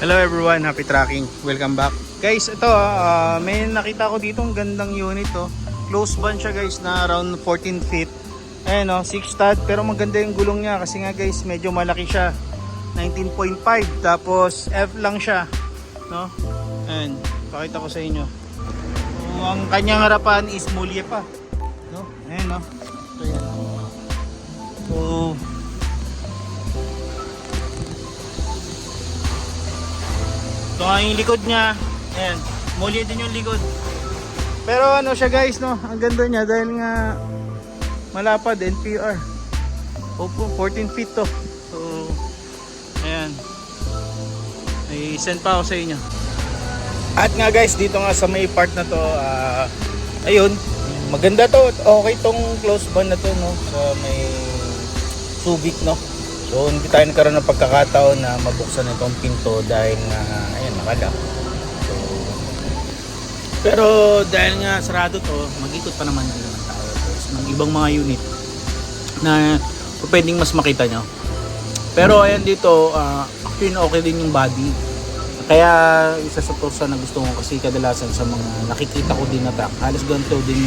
Hello everyone, happy tracking. Welcome back. Guys, ito may nakita ko dito ang gandang unit Close band siya guys na around 14 feet. Ayan 6 stud pero maganda yung gulong niya kasi nga guys medyo malaki siya. 19.5 tapos F lang siya, no? Ayan, pakita ko sa inyo. So, ang kanyang harapan is mulye pa, no? Ayan no. So yan. So ito nga yung likod niya. Ayan, mulye din yung likod. Pero ano siya guys, no? Ang ganda niya dahil nga malapad, NPR. Opo, 14 feet to. So, ayan. May send pa ako sa inyo. At nga guys, dito nga sa may part na to, ayun, maganda to. Okay tong close band na to, no? Sa may Subic, no? So, hindi tayo nagkaroon ng pagkakataon na mabuksan itong pinto dahil nga, ayan, nakalock. So, pero dahil nga sarado to, mag-ikot pa naman tayo ng ibang mga unit na pwedeng mas makita nyo. Pero ayan dito, actually okay din yung body. Kaya isa sa torsa na gusto ko kasi kadalasan sa mga nakikita ko din na truck, halos ganito din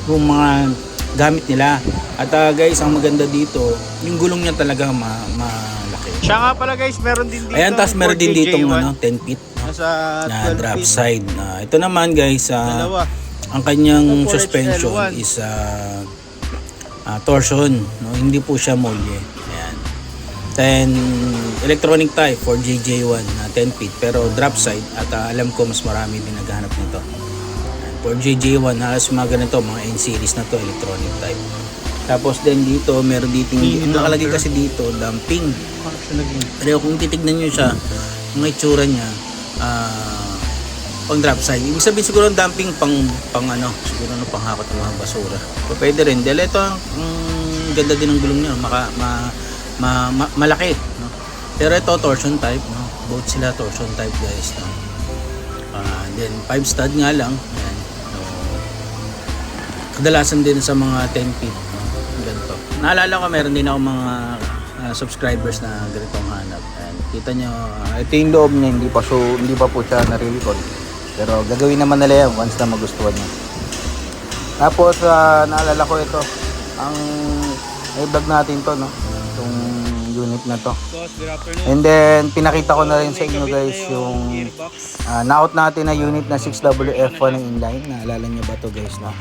yung mga gamit nila. At guys, ang maganda dito, yung gulong niya talaga malaki. Siya nga pala guys, meron din dito. Ayan, tapos meron din dito 10 feet na drop feet. Side. Ito naman guys, ang kanyang suspension is torsion, no? Hindi po siya molye. Ayan. Then electronic type for JJ1 na 10 feet pero drop side at alam ko mas marami din naghahanap nito. For JJ1 halos mga ganito, mga N series na to, electronic type. Tapos din dito meron dito nakalagay kasi dito damping. Pero kung titignan niyo siya, ang itsura niya pang drop side. Ibig sabihin siguro ang dumping pang ano, siguro no panghakot ng mga basura. So, pwede rin. Dahil ito ang ganda din ng gulong niya, malaki, no? Pero ito torsion type, no? Both sila torsion type guys, no? Then 5 stud nga lang. Ayan. So, kadalasan din sa mga 10 feet, no? Ganito. Naalala ko meron din ako mga subscribers na ganitong hanap. Ayan. Kita nyo, ito yung loob niya, hindi pa po siya nare-record. Pero gagawin naman nila yan once na magustuhan niya. Tapos naalala ko ito, ang i-vlog natin to, no? Itong unit na to. And then pinakita ko na rin sa inyo guys yung na-out natin na unit na 6WF1 ng inline. Naalala niyo ba to guys, no?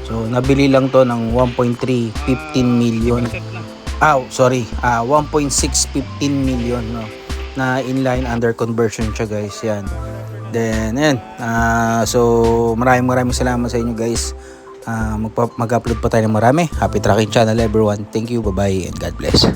So nabili lang to ng 1.315 million. 1.615 million, no? Na inline under conversion siya guys, yan. Then ayan, so maraming salamat sa inyo guys. Mag-upload pa tayo ng marami. Happy tracking channel everyone. Thank you, bye bye and God bless.